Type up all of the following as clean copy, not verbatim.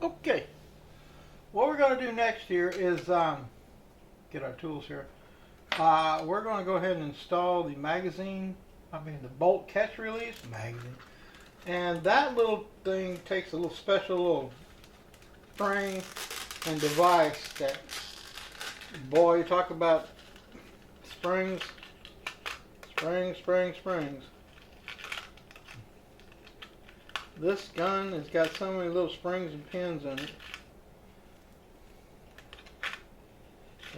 Okay, what we're going to do next here is get our tools here. We're going to go ahead and install the the bolt catch release magazine. And that little thing takes a little special little spring and device that, boy, you talk about springs. This gun has got so many little springs and pins in it.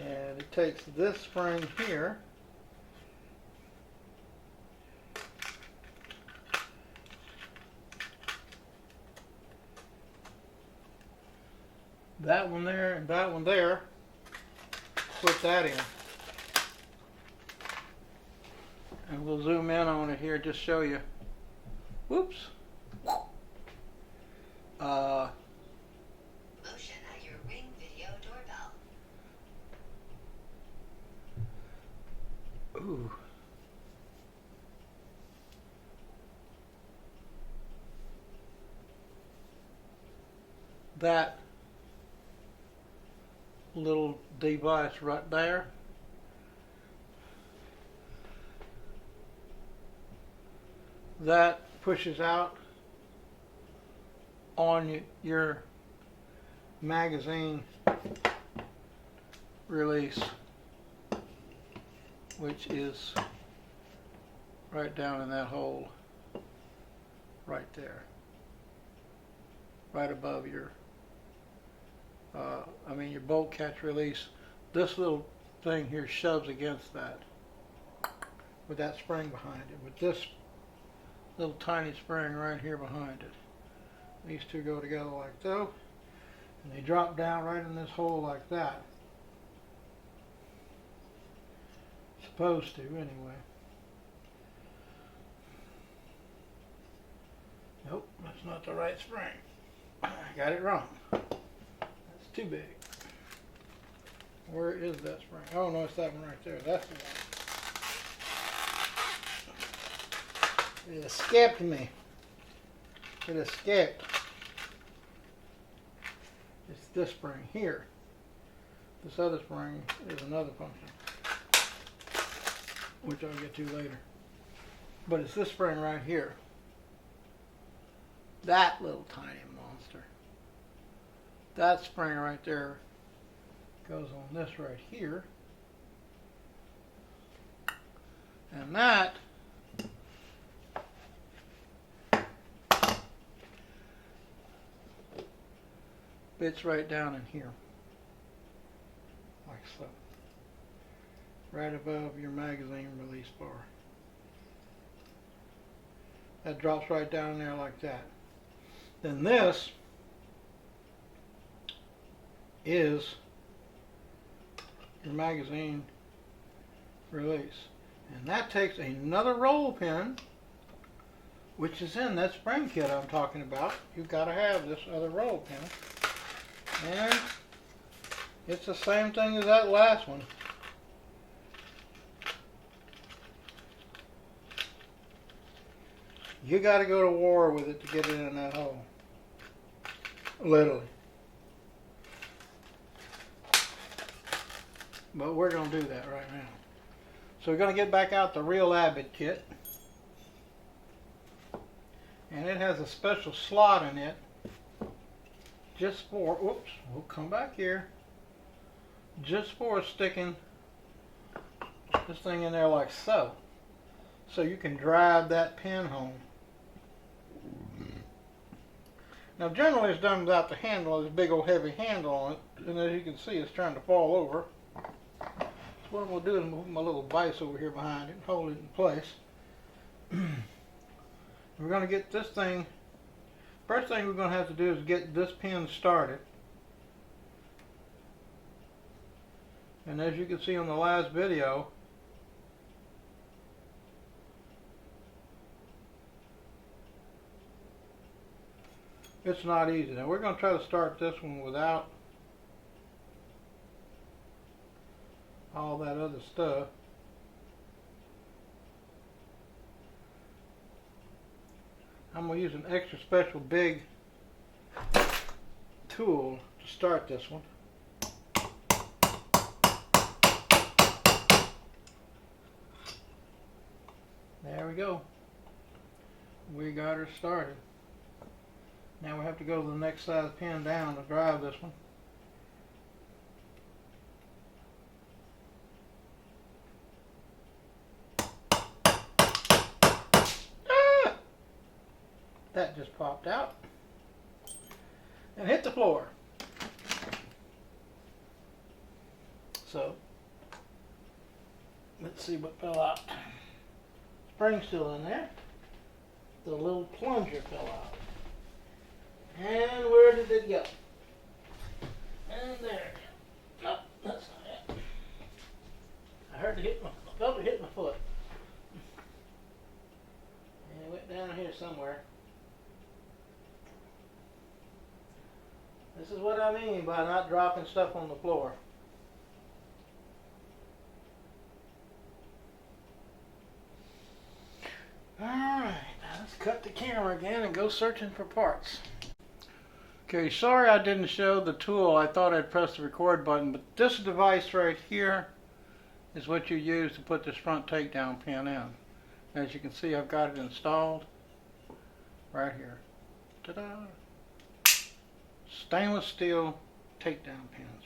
And it takes this spring here, that one there and that one there, put that in. And we'll zoom in on it here, just show you. Whoops. Motion at your Ring video doorbell. Ooh. That little device right there, that pushes out on your magazine release, which is right down in that hole right there, right above your your bolt catch release. This little thing here shoves against that with that spring behind it, with this little tiny spring right here behind it. These two go together like so, and they drop down right in this hole like that. Supposed to, anyway. Nope, that's not the right spring. I got it wrong. That's too big. Where is that spring? Oh no, it's that one right there. That's the one. It escaped me. It escaped. It's this spring here. This other spring is another function, which I'll get to later. But it's this spring right here. That little tiny monster. That spring right there goes on this right here. And that fits right down in here. Like so. Right above your magazine release bar. That drops right down in there like that. Then this is your magazine release. And that takes another roll pin, which is in that spring kit I'm talking about. You've got to have this other roll pin. And it's the same thing as that last one. You got to go to war with it to get it in that hole. Literally. But we're going to do that right now. So we're going to get back out the real Abbott kit. And it has a special slot in it just for, whoops, we'll come back here. Just for sticking this thing in there like so. So you can drive that pin home. Now generally it's done without the handle, this big old heavy handle on it, and as you can see it's trying to fall over. So what I'm going to do is move my little vise over here behind it and hold it in place. We're going to get this thing, first thing we're going to have to do is get this pin started. And as you can see on the last video, it's not easy. Now we're going to try to start this one without all that other stuff. I'm going to use an extra special big tool to start this one. There we go. We got her started. Now we have to go to the next size pin down to drive this one. Ah! That just popped out and hit the floor. So let's see what fell out. Spring's still in there. The little plunger fell out. And where did it go? And there. Nope, that's not it. I heard it hit my, I felt it hit my foot. And it went down here somewhere. This is what I mean by not dropping stuff on the floor. Alright, now let's cut the camera again and go searching for parts. Okay, sorry I didn't show the tool. I thought I'd press the record button, but this device right here is what you use to put this front takedown pin in. As you can see, I've got it installed right here. Ta-da! Stainless steel takedown pins.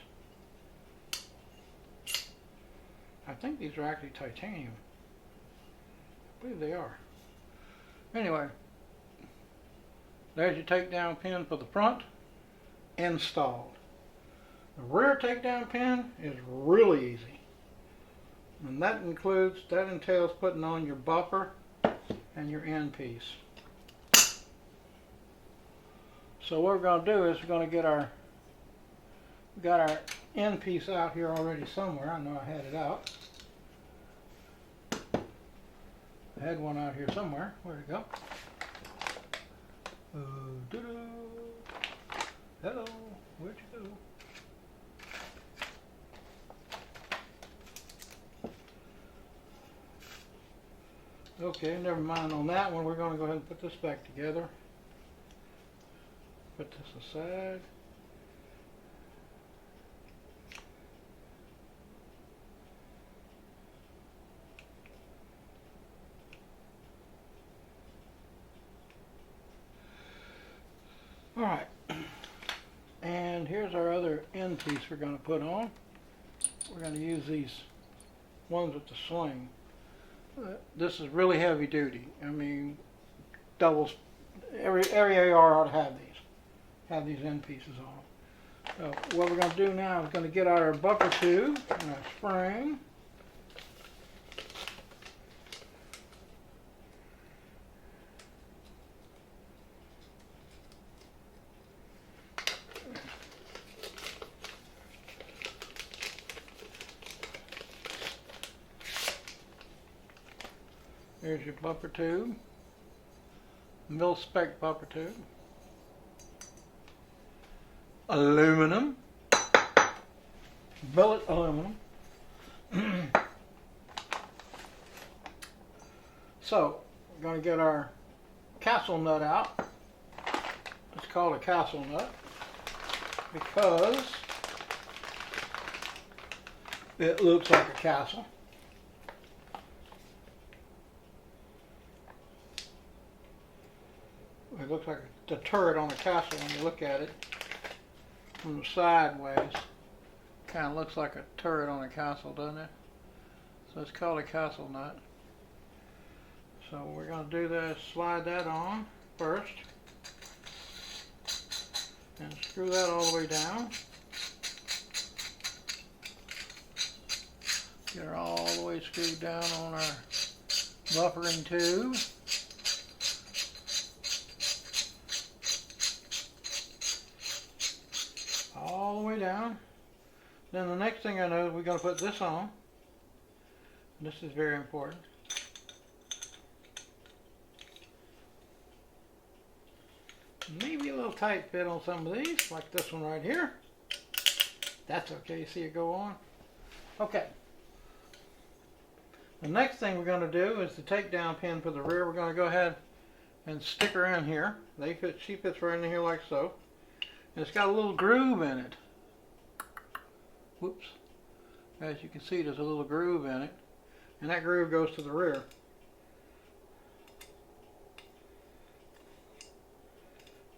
I think these are actually titanium. I believe they are. Anyway, there's your takedown pin for the front installed. The rear takedown pin is really easy. And that entails putting on your buffer and your end piece. So what we're going to do is we're going to get we got our end piece out here already somewhere. I know I had it out. I had one out here somewhere. Where'd it go? Hello, where'd you go? Okay, never mind on that one. We're going to go ahead and put this back together. Put this aside. Alright, and here's our other end piece we're going to put on. We're going to use these ones with the sling. This is really heavy duty. I mean, doubles. Every AR ought to have these end pieces on. So what we're going to do now is going to get our buffer tube and our spring. There's your buffer tube, mil-spec buffer tube, aluminum, billet aluminum. So we're going to get our castle nut out. It's called a castle nut because it looks like a castle. It looks like the turret on a castle when you look at it from the sideways. Kind of looks like a turret on a castle, doesn't it? So it's called a castle nut. So what we're going to do is slide that on first and screw that all the way down. Get her all the way screwed down on our buffering tube. All the way down. Then the next thing I know is we're going to put this on. This is very important. Maybe a little tight fit on some of these, like this one right here. That's okay, you see it go on? Okay. The next thing we're going to do is the takedown pin for the rear. We're going to go ahead and stick her in here. She fits right in here like so. And it's got a little groove in it. Whoops. As you can see, there's a little groove in it. And that groove goes to the rear.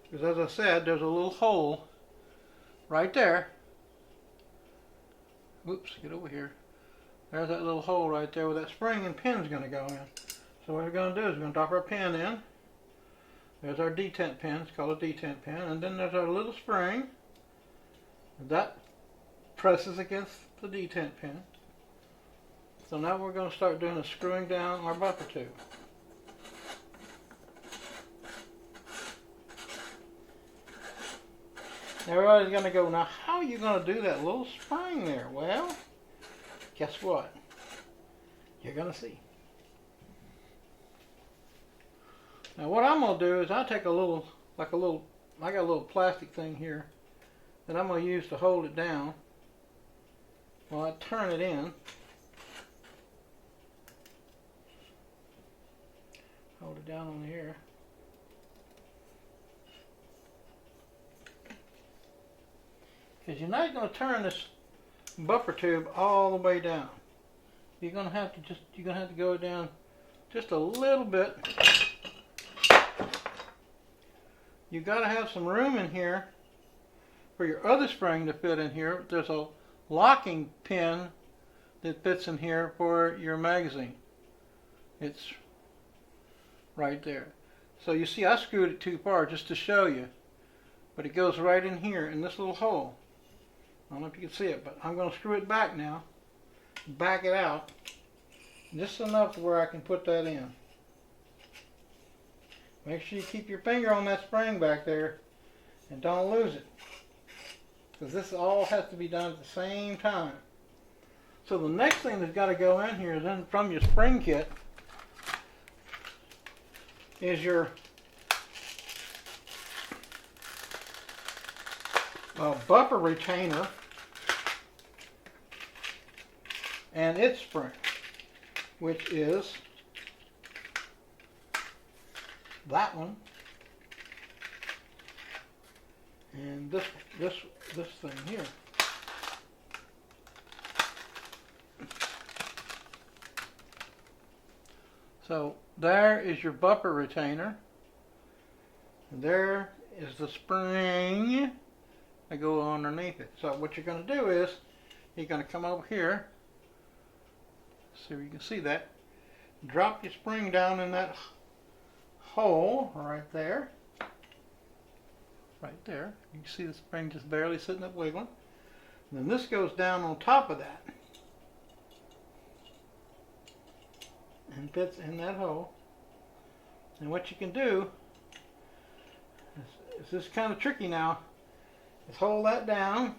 Because as I said, there's a little hole right there. Whoops, get over here. There's that little hole right there where that spring and pin's going to go in. So what we're going to do is we're going to drop our pin in. There's our detent pin. It's called a detent pin. And then there's our little spring. That presses against the detent pin. So now we're going to start doing is screwing down our buffer tube. Everybody's going to go, now how are you going to do that little spring there? Well, guess what? You're going to see. Now what I'm going to do is I'll take a little, I got a little plastic thing here that I'm going to use to hold it down while I turn it in. Hold it down on here. Because you're not going to turn this buffer tube all the way down. You're going to have to go down just a little bit. You got to have some room in here for your other spring to fit in here. There's a locking pin that fits in here for your magazine. It's right there. So you see I screwed it too far just to show you. But it goes right in here in this little hole. I don't know if you can see it, but I'm going to screw it back now. Back it out. Just enough to where I can put that in. Make sure you keep your finger on that spring back there and don't lose it. Because this all has to be done at the same time. So the next thing that's got to go in here is in from your spring kit is your buffer retainer and its spring, which is that one and this thing here. So there is your buffer retainer. And there is the spring that goes underneath it. So what you're going to do is you're going to come over here, so you can see that, drop your spring down in that hole right there. Right there. You can see the spring just barely sitting up wiggling. And then this goes down on top of that and fits in that hole. And what you can do is this kind of tricky now, is hold that down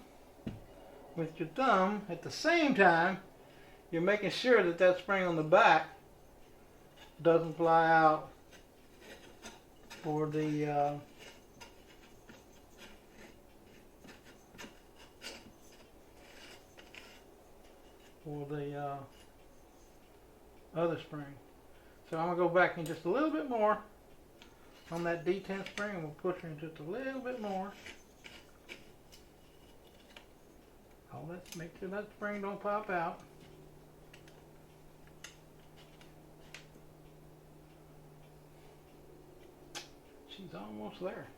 with your thumb. At the same time, you're making sure that that spring on the back doesn't fly out for the other spring. So I'm going to go back in just a little bit more on that detent spring, and we'll push in just a little bit more. Let's make sure that spring don't pop out. She's almost there.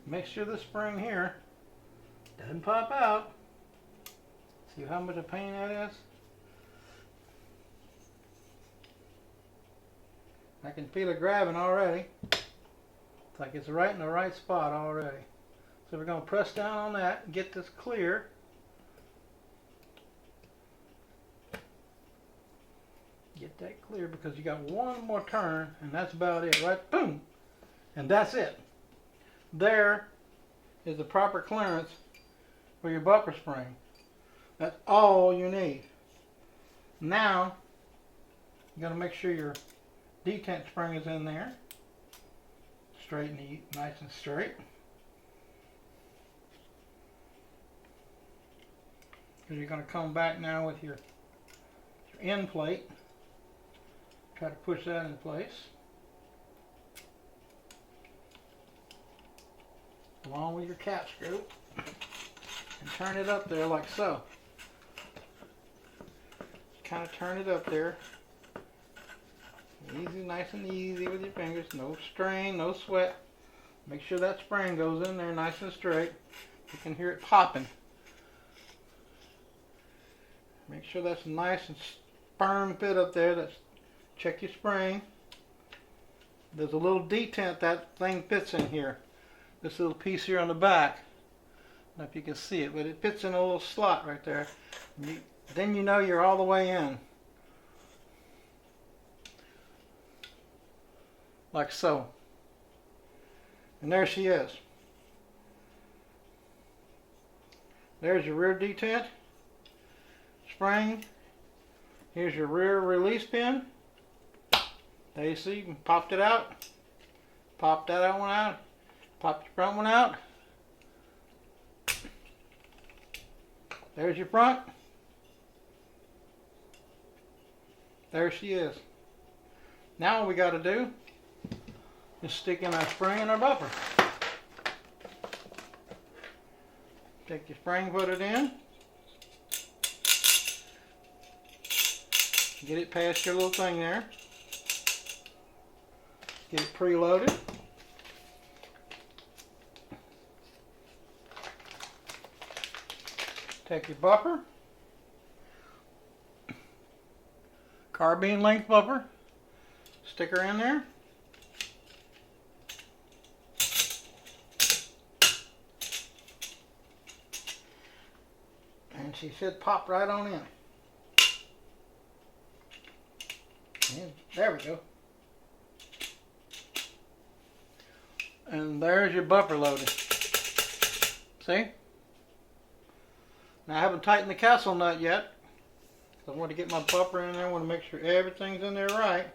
Make sure the spring here doesn't pop out. See how much of a pain that is? I can feel it grabbing already. It's like it's right in the right spot already. So we're going to press down on that and get this clear. Get that clear because you got one more turn and that's about it, right? Boom! And that's it. There is the proper clearance for your buffer spring. That's all you need. Now, you got to make sure your detent spring is in there. Straight and neat, nice and straight. Because you're going to come back now with your end plate. Try to push that in place. along with your cap screw, and turn it up there like so. Kind of turn it up there. Easy, nice and easy with your fingers. No strain, no sweat. Make sure that spring goes in there nice and straight. You can hear it popping. Make sure that's nice and firm fit up there. Check your spring. There's a little detent that thing fits in here. This little piece here on the back. I don't know if you can see it, but it fits in a little slot right there. Then you know you're all the way in. Like so. And there she is. There's your rear detent. Spring. Here's your rear release pin. There you see, you popped it out. Pop that one out. Pop your front one out. There's your front. There she is. Now all we got to do is stick in our spring and our buffer. Take your spring, put it in. Get it past your little thing there. Get it preloaded. Take your buffer. Carbine length buffer. Stick her in there. And she should pop right on in. And there we go. And there's your buffer loaded. See? Now I haven't tightened the castle nut yet. I want to get my buffer in there. I want to make sure everything's in there right.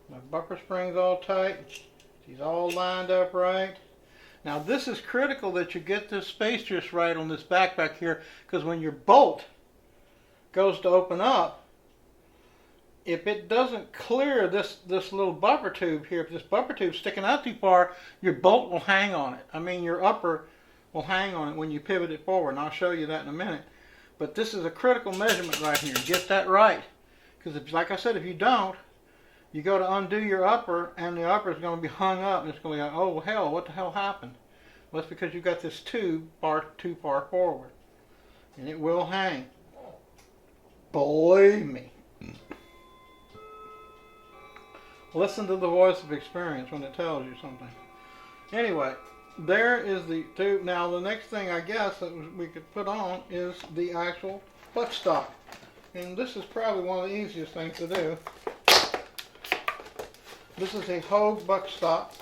My buffer spring's all tight. She's all lined up right. Now this is critical that you get this space just right on this back here, because when your bolt goes to open up, if it doesn't clear this little buffer tube here, if this buffer tube's sticking out too far, your bolt will hang on it. I mean, your upper will hang on it when you pivot it forward, and I'll show you that in a minute. But this is a critical measurement right here. Get that right. Because like I said, if you don't, you go to undo your upper, and the upper is going to be hung up, and it's going to be like, oh hell, what the hell happened? Well, it's because you've got this tube too far forward. And it will hang. Believe me. Listen to the voice of experience when it tells you something. Anyway, there is the tube. Now the next thing I guess that we could put on is the actual buttstock. And this is probably one of the easiest things to do. This is a HOUGE buttstock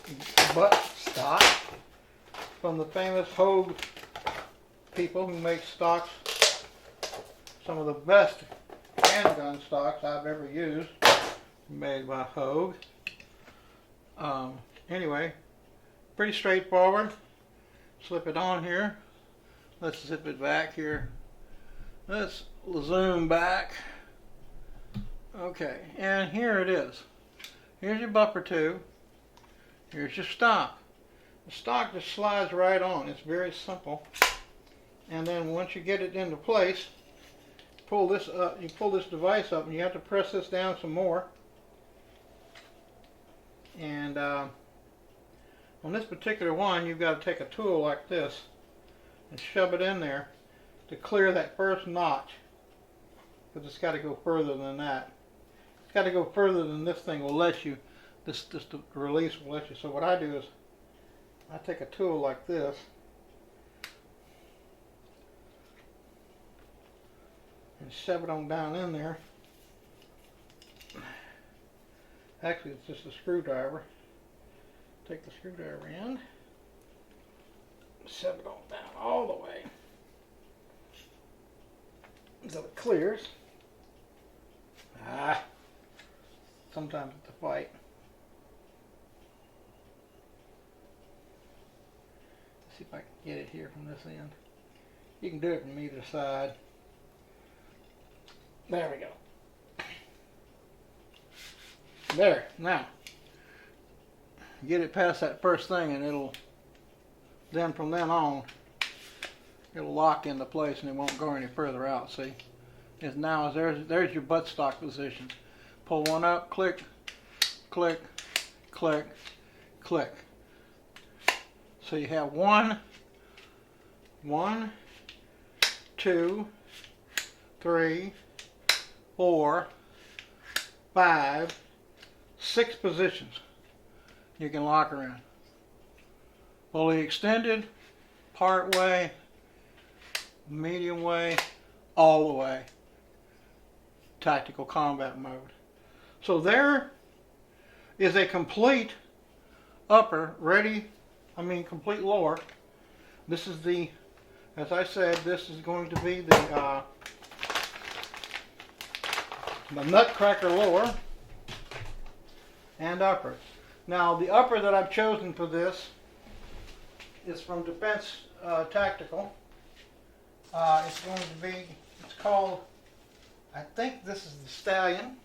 from the famous HOUGE people who make stocks, some of the best handgun stocks I've ever used, made by HOUGE. Anyway, pretty straightforward. Slip it on here. Let's zip it back here. Let's zoom back. Okay, and here it is. Here's your buffer tube. Here's your stock. The stock just slides right on. It's very simple. And then once you get it into place, pull this up. You pull this device up, and you have to press this down some more. And on this particular one, you've got to take a tool like this and shove it in there to clear that first notch. Because it's got to go further than that. It's got to go further than this thing will let you. This release will let you. So what I do is I take a tool like this and shove it on down in there. Actually, it's just a screwdriver. Take the screwdriver in, shove it on down all the way until it clears. Sometimes it's a fight. Let's see if I can get it here from this end. You can do it from either side. There we go. There. Now, get it past that first thing and it'll then from then on, it'll lock into place and it won't go any further out. See, there's your buttstock position. Pull one up, click, click, click, click. So you have one, 2, 3, 4, 5, 6 positions you can lock her in. Fully extended, part way, medium way, all the way. Tactical combat mode. So there is a complete upper complete lower. This is the, as I said, this is going to be the Nutcracker lower and upper. Now the upper that I've chosen for this is from Defense Tactical. It's going to be, it's called, I think this is the Stallion.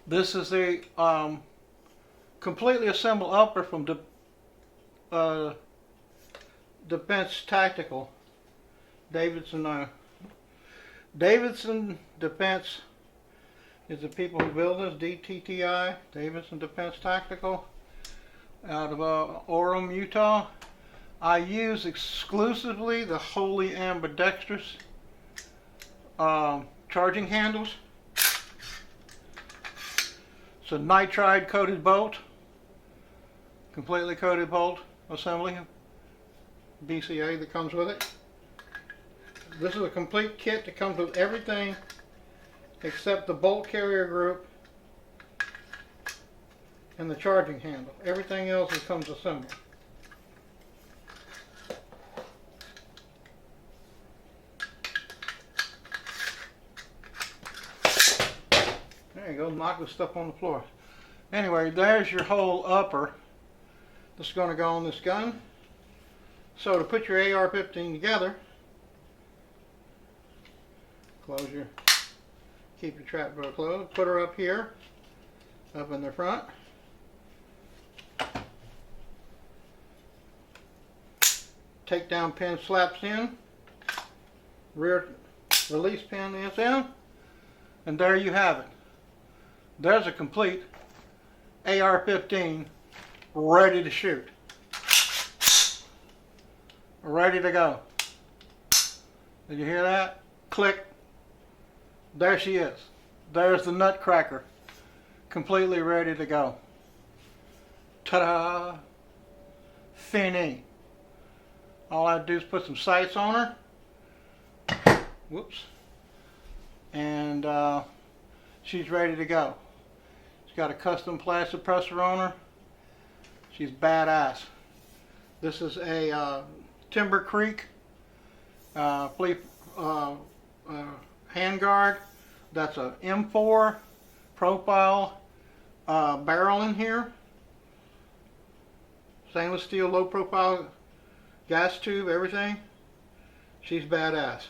This is a completely assembled upper from Defense Tactical. Davidson Defense is the people who build this. DTTI, Davidson Defense Tactical, out of Orem, Utah. I use exclusively the wholly ambidextrous charging handles. It's a nitride coated bolt, completely coated bolt assembly, BCA that comes with it. This is a complete kit that comes with everything except the bolt carrier group and the charging handle. Everything else comes assembled. There you go, knock the stuff on the floor. Anyway, there's your whole upper that's going to go on this gun. So to put your AR-15 together, keep your trap door closed, put her up here, up in the front. Takedown pin slaps in, rear release pin is in, and there you have it. There's a complete AR-15 ready to shoot. Ready to go. Did you hear that? Click. There she is. There's the Nutcracker. Completely ready to go. Ta-da! Fini. All I do is put some sights on her. Whoops. And she's ready to go. She's got a custom plastic suppressor on her. She's badass. This is a Timber Creek handguard. That's a M4 profile barrel in here. Stainless steel, low profile gas tube, everything. She's badass.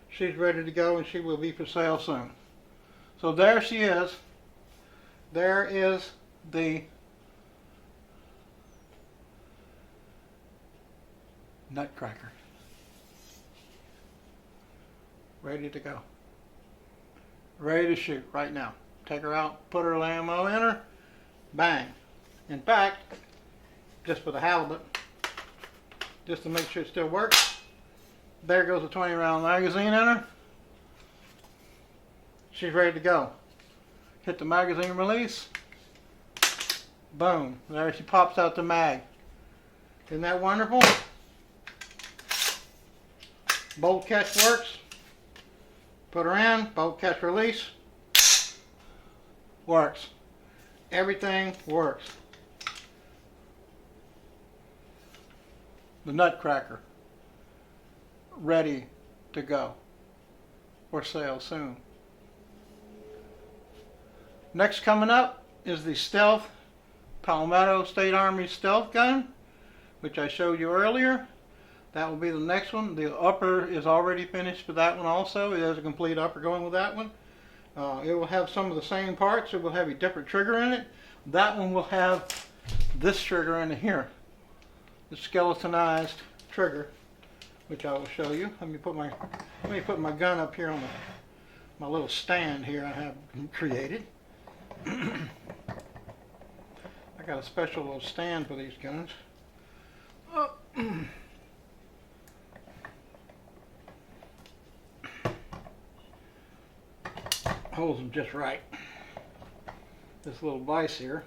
She's ready to go and she will be for sale soon. So there she is. There is the Nutcracker. Ready to go. Ready to shoot right now. Take her out, put her ammo in her, bang. In fact, just for the halibut, just to make sure it still works, there goes a 20 round magazine in her. She's ready to go. Hit the magazine release. Boom. There she pops out the mag. Isn't that wonderful? Bolt catch works. Put her in. Bolt catch release. Works. Everything works. The Nutcracker. Ready to go. For sale soon. Next coming up is the Stealth Palmetto State Armory stealth gun, which I showed you earlier. That will be the next one. The upper is already finished for that one also. It has a complete upper going with that one. It will have some of the same parts. It will have a different trigger in it. That one will have this trigger in here, the skeletonized trigger, which I will show you. Let me put my gun up here on my little stand here I have created. I got a special little stand for these guns. Oh. Holds them just right. This little vise here.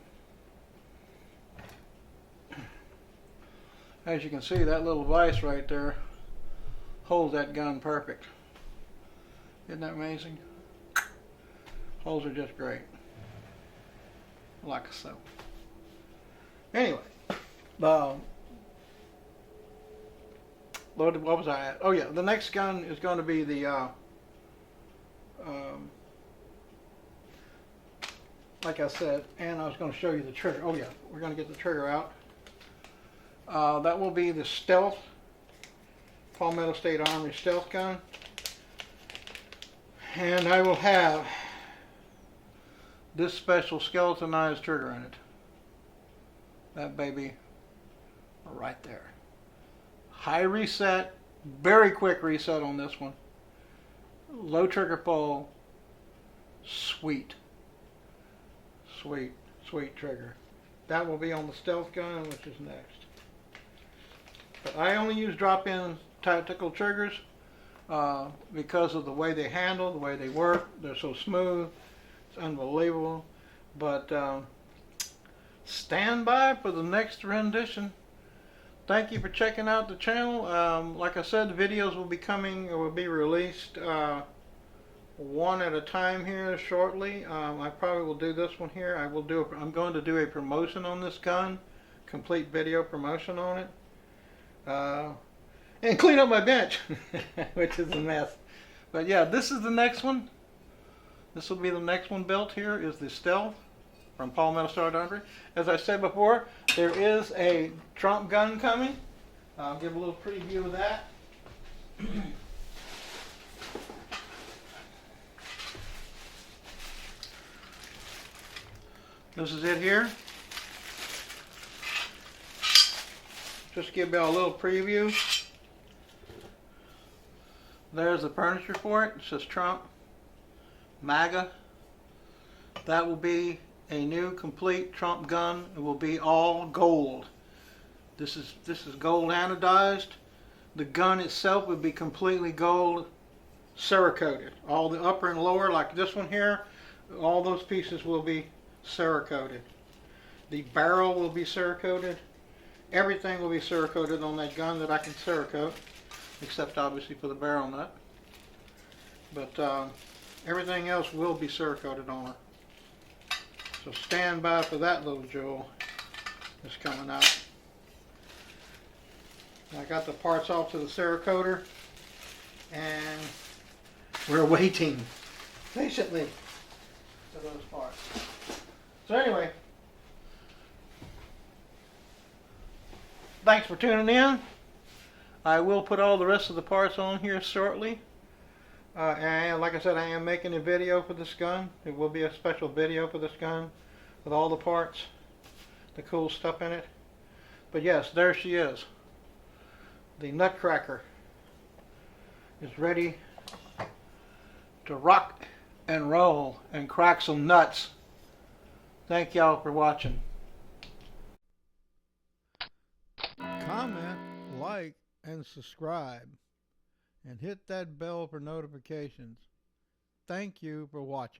As you can see, that little vise right there holds that gun perfect. Isn't that amazing? Holes are just great. Like so. Anyway, what was I at? Oh yeah, the next gun is going to be the like I said, and I was going to show you the trigger. Oh yeah, we're going to get the trigger out. That will be the Stealth, Palmetto State Armory Stealth gun. And I will have this special skeletonized trigger in it. That baby right there. High reset, very quick reset on this one. Low trigger pull, sweet. Sweet, sweet trigger. That will be on the Stealth gun, which is next. But I only use drop-in tactical triggers because of the way they handle, the way they work. They're so smooth. It's unbelievable. But stand by for the next rendition. Thank you for checking out the channel. Like I said, the videos will be coming, or will be released one at a time here shortly. I probably will do this one here. I'm going to do a promotion on this gun, complete video promotion on it, and clean up my bench, which is a mess. But yeah, this is the next one. This will be the next one built here, is the Stealth from Palmetto State Armory. As I said before, there is a Trump gun coming. I'll give a little preview of that. This is it here. Just give you a little preview. There's the furniture for it. It says Trump, MAGA. That will be a new complete Trump gun. It will be all gold. This is gold anodized. The gun itself would be completely gold cerakoted. All the upper and lower, like this one here, all those pieces will be cerakoted. The barrel will be cerakoted. Everything will be cerakoted on that gun that I can cerakote, except obviously for the barrel nut. But everything else will be cerakoted on it. So stand by for that little jewel that's coming out. I got the parts off to the cerakoter, and we're waiting patiently for those parts. So anyway, thanks for tuning in. I will put all the rest of the parts on here shortly. And like I said, I am making a video for this gun. It will be a special video for this gun with all the parts, the cool stuff in it. But yes, there she is. The Nutcracker is ready to rock and roll and crack some nuts. Thank y'all for watching. Comment, like, and subscribe. And hit that bell for notifications. Thank you for watching.